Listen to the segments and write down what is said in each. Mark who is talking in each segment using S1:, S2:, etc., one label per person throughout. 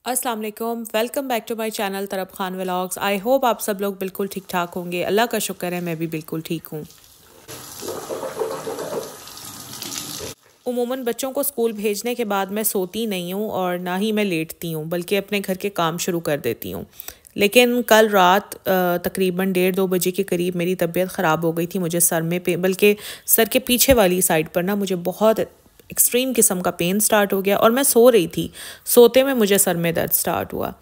S1: अस्सलाम वालेकुम, welcome back to my channel Taraf Khan vlogs. I hope आप सब लोग बिल्कुल ठीक ठाक होंगे। अल्लाह का शुक्र है मैं भी बिल्कुल ठीक हूँ। उमूमन बच्चों को स्कूल भेजने के बाद मैं सोती नहीं हूँ और ना ही मैं लेटती हूँ, बल्कि अपने घर के काम शुरू कर देती हूँ। लेकिन कल रात तकरीबन 1:30-2 बजे के करीब मेरी तबीयत ख़राब हो गई थी। मुझे सर में बल्कि सर के पीछे वाली साइड पर ना मुझे बहुत एक्सट्रीम किस्म का पेन स्टार्ट हो गया और मैं सो रही थी। सोते में मुझे सर में दर्द स्टार्ट हुआ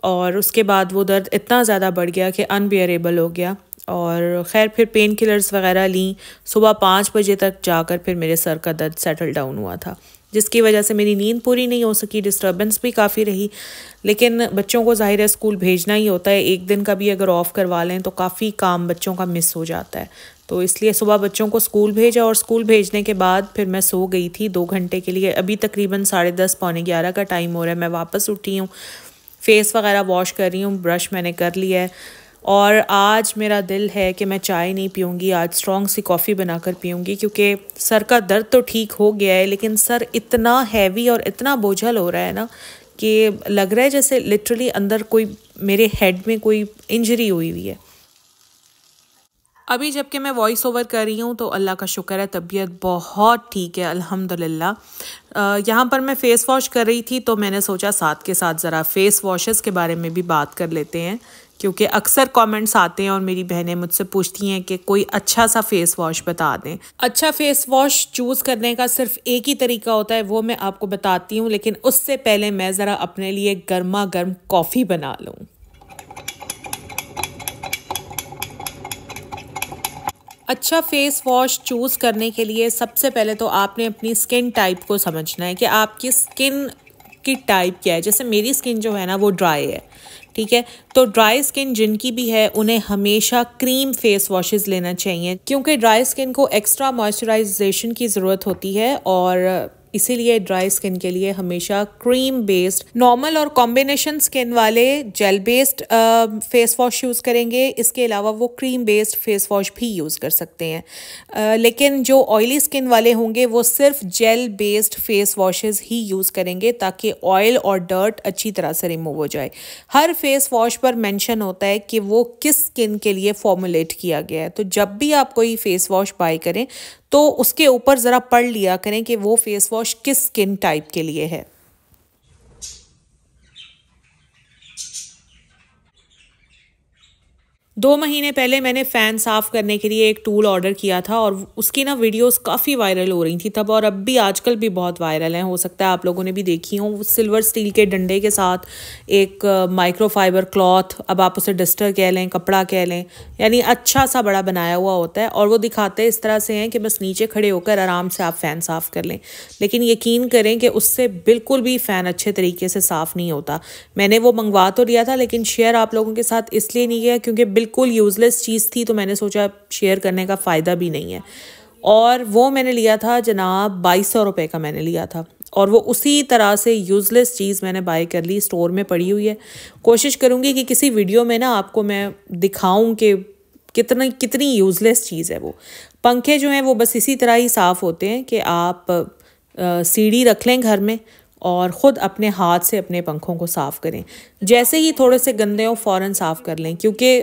S1: और उसके बाद वो दर्द इतना ज़्यादा बढ़ गया कि अनबियरेबल हो गया। और ख़ैर फिर पेन किलर्स वगैरह ली। सुबह 5 बजे तक जाकर फिर मेरे सर का दर्द सेटल डाउन हुआ था, जिसकी वजह से मेरी नींद पूरी नहीं हो सकी, डिस्टर्बेंस भी काफ़ी रही। लेकिन बच्चों को ज़ाहिर है स्कूल भेजना ही होता है, एक दिन का भी अगर ऑफ़ करवा लें तो काफ़ी काम बच्चों का मिस हो जाता है। तो इसलिए सुबह बच्चों को स्कूल भेजा और स्कूल भेजने के बाद फिर मैं सो गई थी 2 घंटे के लिए। अभी तकरीबन 10:30 पौने 11 का टाइम हो रहा है। मैं वापस उठी हूँ, फेस वगैरह वॉश कर रही हूँ, ब्रश मैंने कर लिया है और आज मेरा दिल है कि मैं चाय नहीं पीऊँगी, आज स्ट्रॉन्ग सी कॉफ़ी बनाकर पीऊँगी, क्योंकि सर का दर्द तो ठीक हो गया है लेकिन सर इतना हैवी और इतना बोझल हो रहा है ना कि लग रहा है जैसे लिटरली अंदर कोई मेरे हेड में कोई इंजरी हुई हुई है। अभी जबकि मैं वॉइस ओवर कर रही हूँ तो अल्लाह का शुक्र है तबीयत बहुत ठीक है, अल्हम्दुलिल्लाह। यहाँ पर मैं फ़ेस वॉश कर रही थी तो मैंने सोचा साथ के साथ ज़रा फ़ेस वॉशेस के बारे में भी बात कर लेते हैं, क्योंकि अक्सर कमेंट्स आते हैं और मेरी बहनें मुझसे पूछती हैं कि कोई अच्छा सा फ़ेस वॉश बता दें। अच्छा फ़ेस वॉश चूज़ करने का सिर्फ एक ही तरीका होता है, वो मैं आपको बताती हूँ, लेकिन उससे पहले मैं ज़रा अपने लिए गर्मा गर्म कॉफ़ी बना लूँ। अच्छा फेस वॉश चूज़ करने के लिए सबसे पहले तो आपने अपनी स्किन टाइप को समझना है कि आपकी स्किन की टाइप क्या है। जैसे मेरी स्किन जो है ना वो ड्राई है, ठीक है, तो ड्राई स्किन जिनकी भी है उन्हें हमेशा क्रीम फेस वॉशेस लेना चाहिए, क्योंकि ड्राई स्किन को एक्स्ट्रा मॉइस्चराइजेशन की ज़रूरत होती है और इसीलिए ड्राई स्किन के लिए हमेशा क्रीम बेस्ड, नॉर्मल और कॉम्बिनेशन स्किन वाले gel based face wash use करेंगे। इसके अलावा वो क्रीम बेस्ड फेस वॉश भी यूज़ कर सकते हैं, लेकिन जो ऑयली स्किन वाले होंगे वो सिर्फ जेल बेस्ड फेस वॉशेस ही यूज़ करेंगे ताकि ऑयल और डर्ट अच्छी तरह से रिमूव हो जाए। हर फेस वॉश पर मेंशन होता है कि वो किस स्किन के लिए फॉर्मुलेट किया गया है, तो जब भी आप कोई फेस वॉश बाय करें तो उसके ऊपर ज़रा पढ़ लिया करें कि वो फेस वॉश किस स्किन टाइप के लिए है। 2 महीने पहले मैंने फ़ैन साफ़ करने के लिए एक टूल ऑर्डर किया था और उसकी ना वीडियोस काफ़ी वायरल हो रही थी तब, और अब भी आजकल भी बहुत वायरल हैं, हो सकता है आप लोगों ने भी देखी हो। सिल्वर स्टील के डंडे के साथ एक माइक्रोफाइबर क्लॉथ, अब आप उसे डस्टर कह लें, कपड़ा कह लें, यानी अच्छा सा बड़ा बनाया हुआ होता है और वो दिखाते हैं इस तरह से हैं कि बस नीचे खड़े होकर आराम से आप फ़ैन साफ़ कर लें। लेकिन यकीन करें कि उससे बिल्कुल भी फ़ैन अच्छे तरीके से साफ़ नहीं होता। मैंने वो मंगवा तो लिया था लेकिन शेयर आप लोगों के साथ इसलिए नहीं किया क्योंकि बिल्कुल यूज़लेस चीज़ थी, तो मैंने सोचा शेयर करने का फ़ायदा भी नहीं है। और वो मैंने लिया था जनाब 2200 रुपये का मैंने लिया था और वो उसी तरह से यूज़लेस चीज़ मैंने बाय कर ली, स्टोर में पड़ी हुई है। कोशिश करूँगी कि किसी वीडियो में ना आपको मैं दिखाऊँ कि कितनी यूज़लेस चीज़ है वो। पंखे जो हैं वो बस इसी तरह ही साफ़ होते हैं कि आप सीढ़ी रख लें घर में और ख़ुद अपने हाथ से अपने पंखों को साफ़ करें। जैसे ही थोड़े से गंदे हो फ़ौरन साफ़ कर लें, क्योंकि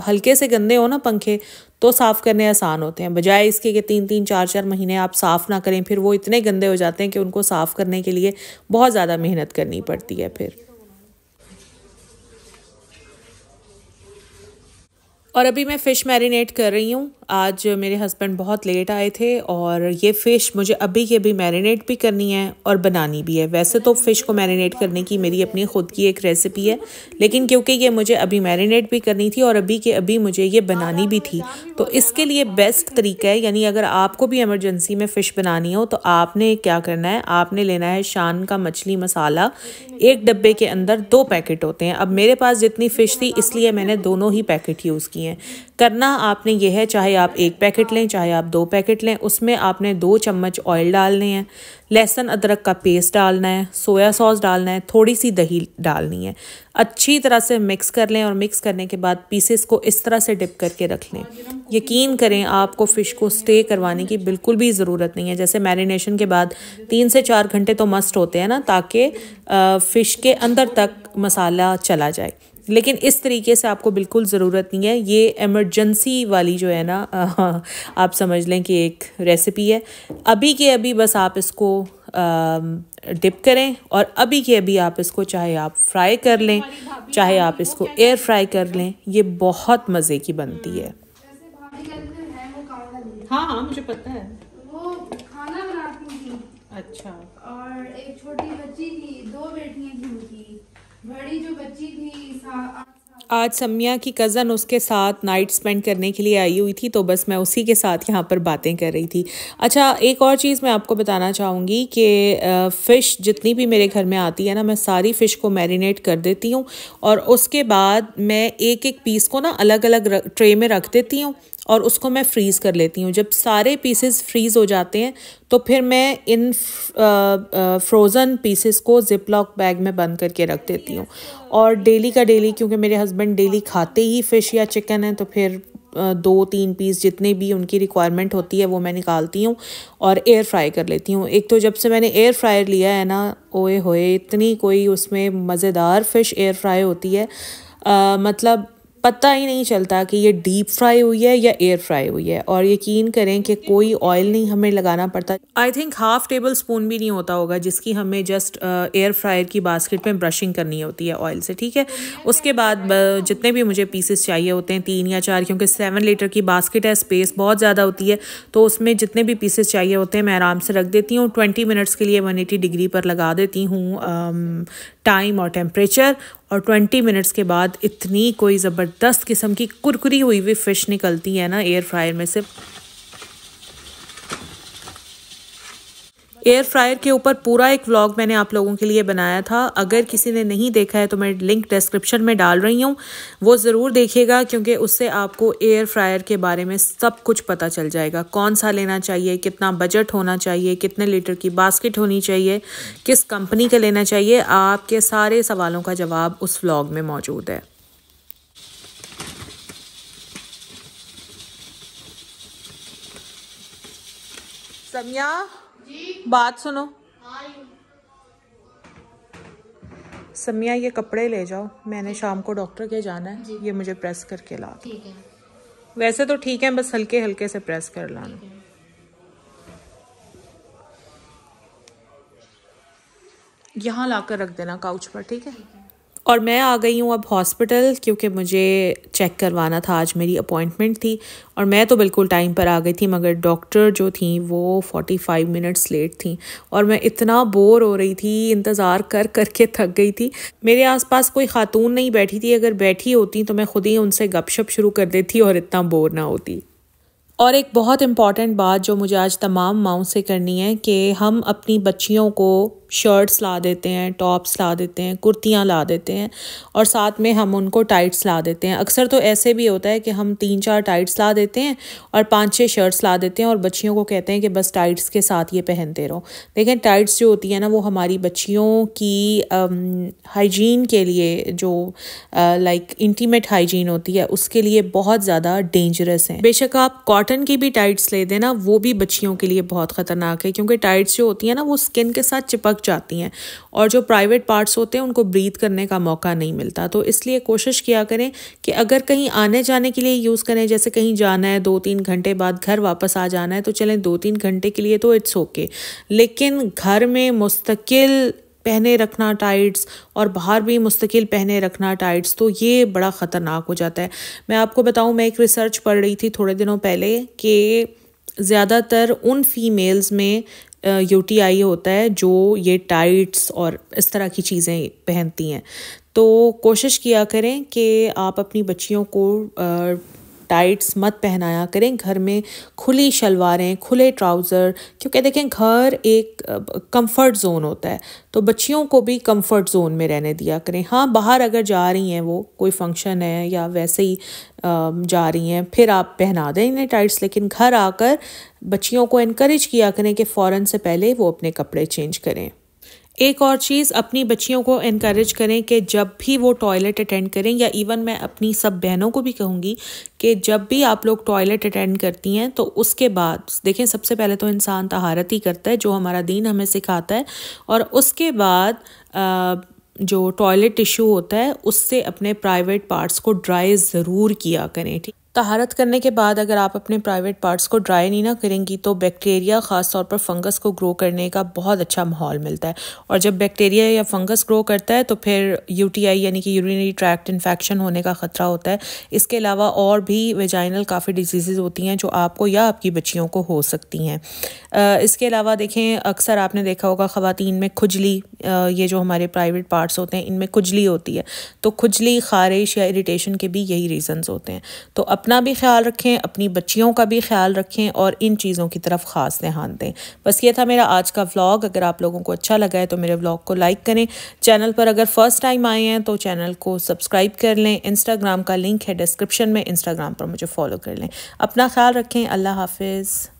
S1: हल्के से गंदे हो ना पंखे तो साफ़ करने आसान होते हैं, बजाय इसके कि 3-3 4-4 महीने आप साफ़ ना करें, फिर वो इतने गंदे हो जाते हैं कि उनको साफ़ करने के लिए बहुत ज़्यादा मेहनत करनी पड़ती है फिर। और अभी मैं फ़िश मैरिनेट कर रही हूँ। आज मेरे हस्बैंड बहुत लेट आए थे और ये फ़िश मुझे अभी के अभी मैरिनेट भी करनी है और बनानी भी है। वैसे तो फ़िश को मैरिनेट करने की मेरी अपनी ख़ुद की एक रेसिपी है, लेकिन क्योंकि ये मुझे अभी मैरिनेट भी करनी थी और अभी के अभी मुझे ये बनानी भी थी, तो इसके लिए बेस्ट तरीका है, यानी अगर आपको भी इमरजेंसी में फ़िश बनानी हो तो आपने क्या करना है, आपने लेना है शान का मछली मसाला। एक डब्बे के अंदर 2 पैकेट होते हैं। अब मेरे पास जितनी फ़िश थी इसलिए मैंने दोनों ही पैकेट यूज़ किए हैं। करना आपने ये है, चाहे चाहे आप 1 पैकेट लें चाहे आप 2 पैकेट लें, उसमें आपने 2 चम्मच ऑयल डालने हैं, लहसुन अदरक का पेस्ट डालना है, सोया सॉस डालना है, थोड़ी सी दही डालनी है। अच्छी तरह से मिक्स कर लें और मिक्स करने के बाद पीसेस को इस तरह से डिप करके रख लें। यकीन करें आपको फ़िश को स्टे करवाने की बिल्कुल भी ज़रूरत नहीं है। जैसे मैरिनेशन के बाद 3 से 4 घंटे तो मस्ट होते हैं ना, ताकि फ़िश के अंदर तक मसाला चला जाए, लेकिन इस तरीके से आपको बिल्कुल ज़रूरत नहीं है। ये इमरजेंसी वाली जो है ना आप समझ लें कि एक रेसिपी है। अभी के अभी बस आप इसको डिप करें और अभी के अभी आप इसको चाहे आप फ्राई कर लें चाहे आप इसको एयर फ्राई कर लें, ये बहुत मज़े की बनती है। हाँ हाँ मुझे पता है,
S2: वो खाना बनाती थी।
S1: अच्छा।
S2: और एक छोटी बच्ची थी, 2 बेटियां थी उनकी। बड़ी जो बच्ची थी
S1: आज सम्या की कज़न उसके साथ नाइट स्पेंड करने के लिए आई हुई थी, तो बस मैं उसी के साथ यहाँ पर बातें कर रही थी। अच्छा, एक और चीज़ मैं आपको बताना चाहूँगी कि फ़िश जितनी भी मेरे घर में आती है ना, मैं सारी फ़िश को मैरिनेट कर देती हूँ और उसके बाद मैं एक एक पीस को ना अलग अलग ट्रे में रख देती हूँ और उसको मैं फ्रीज़ कर लेती हूँ। जब सारे पीसेस फ्रीज़ हो जाते हैं तो फिर मैं इन फ्रोज़न पीसेस को ज़िप लॉक बैग में बंद करके रख देती हूँ। और डेली का डेली, क्योंकि मेरे हस्बैंड डेली खाते ही फ़िश या चिकन है, तो फिर 2-3 पीस जितने भी उनकी रिक्वायरमेंट होती है वो मैं निकालती हूँ और एयर फ्राई कर लेती हूँ। एक तो जब से मैंने एयर फ्रायर लिया है ना, ओए होए इतनी कोई उसमें मज़ेदार फ़िश एयर फ्राई होती है, मतलब पता ही नहीं चलता कि ये डीप फ्राई हुई है या एयर फ्राई हुई है। और यकीन करें कि कोई ऑयल नहीं हमें लगाना पड़ता। आई थिंक ½ टेबल स्पून भी नहीं होता होगा जिसकी हमें जस्ट एयर फ्रायर की बास्केट में ब्रशिंग करनी होती है ऑयल से, ठीक है। उसके बाद जितने भी मुझे पीसेस चाहिए होते हैं 3 या 4, क्योंकि 7 लीटर की बास्केट है, स्पेस बहुत ज़्यादा होती है, तो उसमें जितने भी पीसेस चाहिए होते हैं मैं आराम से रख देती हूँ। 20 मिनट्स के लिए 180 डिग्री पर लगा देती हूँ टाइम और टेम्परेचर, और 20 मिनट्स के बाद इतनी कोई ज़बरदस्त किस्म की कुरकुरी हुई हुई फ़िश निकलती है ना एयर फ्रायर में से। एयर फ्रायर के ऊपर पूरा एक व्लॉग मैंने आप लोगों के लिए बनाया था, अगर किसी ने नहीं देखा है तो मैं लिंक डिस्क्रिप्शन में डाल रही हूँ, वो ज़रूर देखिएगा, क्योंकि उससे आपको एयर फ्रायर के बारे में सब कुछ पता चल जाएगा। कौन सा लेना चाहिए, कितना बजट होना चाहिए, कितने लीटर की बास्केट होनी चाहिए, किस कंपनी का लेना चाहिए, आपके सारे सवालों का जवाब उस व्लॉग में मौजूद है। सम्या, बात सुनो। सम्या, ये कपड़े ले जाओ, मैंने शाम को डॉक्टर के जाना है, ये मुझे प्रेस करके ला।
S2: ठीक है।
S1: वैसे तो ठीक है, बस हल्के हल्के से प्रेस कर लाना। यहाँ लाकर रख देना काउच पर, ठीक है। और मैं आ गई हूँ अब हॉस्पिटल, क्योंकि मुझे चेक करवाना था, आज मेरी अपॉइंटमेंट थी और मैं तो बिल्कुल टाइम पर आ गई थी, मगर डॉक्टर जो थी वो 45 मिनट्स लेट थी और मैं इतना बोर हो रही थी, इंतज़ार कर करके थक गई थी। मेरे आसपास कोई खातून नहीं बैठी थी, अगर बैठी होती तो मैं खुद ही उनसे गपशप शुरू कर देती और इतना बोर ना होती। और एक बहुत इम्पॉर्टेंट बात जो मुझे आज तमाम माओं से करनी है कि हम अपनी बच्चियों को शर्ट्स ला देते हैं, टॉप्स ला देते हैं, कुर्तियाँ ला देते हैं और साथ में हम उनको टाइट्स ला देते हैं। अक्सर तो ऐसे भी होता है कि हम 3-4 टाइट्स ला देते हैं और 5-6 शर्ट्स ला देते हैं और बच्चियों को कहते हैं कि बस टाइट्स के साथ ये पहनते रहो। लेकिन टाइट्स जो होती है ना, वो हमारी बच्चियों की हाइजीन के लिए, जो लाइक इंटीमेट हाइजीन होती है, उसके लिए बहुत ज़्यादा डेंजरस हैं। बेशक आप कॉटन की भी टाइट्स ले देना, वो भी बच्चियों के लिए बहुत ख़तरनाक है, क्योंकि टाइट्स जो होती है ना वो स्किन के साथ चिपक जाती हैं और जो प्राइवेट पार्ट्स होते हैं उनको ब्रीथ करने का मौका नहीं मिलता। तो इसलिए कोशिश किया करें कि अगर कहीं आने जाने के लिए यूज़ करें, जैसे कहीं जाना है 2-3 घंटे बाद घर वापस आ जाना है, तो चलें 2-3 घंटे के लिए तो इट्स ओके, लेकिन घर में मुस्तकिल पहने रखना टाइट्स और बाहर भी मुस्तकिल पहने रखना टाइट्स, तो ये बड़ा ख़तरनाक हो जाता है। मैं आपको बताऊं, मैं एक रिसर्च पढ़ रही थी थोड़े दिनों पहले कि ज़्यादातर उन फीमेल्स में UTI होता है जो ये टाइट्स और इस तरह की चीज़ें पहनती हैं। तो कोशिश किया करें कि आप अपनी बच्चियों को टाइट्स मत पहनाया करें घर में, खुली शलवारें, खुले ट्राउज़र, क्योंकि देखें घर एक कंफर्ट जोन होता है, तो बच्चियों को भी कंफर्ट जोन में रहने दिया करें। हाँ, बाहर अगर जा रही हैं, वो कोई फंक्शन है या वैसे ही जा रही हैं, फिर आप पहना दें इन्हें टाइट्स, लेकिन घर आकर बच्चियों को इनकरेज किया करें कि फ़ौरन से पहले वो अपने कपड़े चेंज करें। एक और चीज़, अपनी बच्चियों को इनकरेज करें कि जब भी वो टॉयलेट अटेंड करें, या इवन मैं अपनी सब बहनों को भी कहूँगी कि जब भी आप लोग टॉयलेट अटेंड करती हैं तो उसके बाद देखें, सबसे पहले तो इंसान तहारत ही करता है जो हमारा दीन हमें सिखाता है, और उसके बाद जो टॉयलेट टिश्यू होता है उससे अपने प्राइवेट पार्ट्स को ड्राई ज़रूर किया करें। ठीक, तहारत करने के बाद अगर आप अपने प्राइवेट पार्ट्स को ड्राई नहीं ना करेंगी तो बैक्टीरिया, ख़ास तौर पर फंगस को ग्रो करने का बहुत अच्छा माहौल मिलता है, और जब बैक्टीरिया या फंगस ग्रो करता है तो फिर यूटीआई यानी कि यूरिनरी ट्रैक्ट इन्फेक्शन होने का ख़तरा होता है। इसके अलावा और भी वेजाइनल काफ़ी डिजीज़ होती हैं जो आपको या आपकी बच्चियों को हो सकती हैं। इसके अलावा देखें, अक्सर आपने देखा होगा ख़वातीन में खुजली, ये जो हमारे प्राइवेट पार्ट्स होते हैं इनमें खुजली होती है, तो खुजली, ख़ारिश या इरिटेशन के भी यही रीज़न्स होते हैं। तो अपना भी ख्याल रखें, अपनी बच्चियों का भी ख्याल रखें, और इन चीज़ों की तरफ ख़ास ध्यान दें। बस ये था मेरा आज का व्लॉग। अगर आप लोगों को अच्छा लगा है तो मेरे व्लॉग को लाइक करें। चैनल पर अगर फ़र्स्ट टाइम आए हैं तो चैनल को सब्सक्राइब कर लें। इंस्टाग्राम का लिंक है डिस्क्रिप्शन में, इंस्टाग्राम पर मुझे फॉलो कर लें। अपना ख्याल रखें। अल्लाह हाफिज़।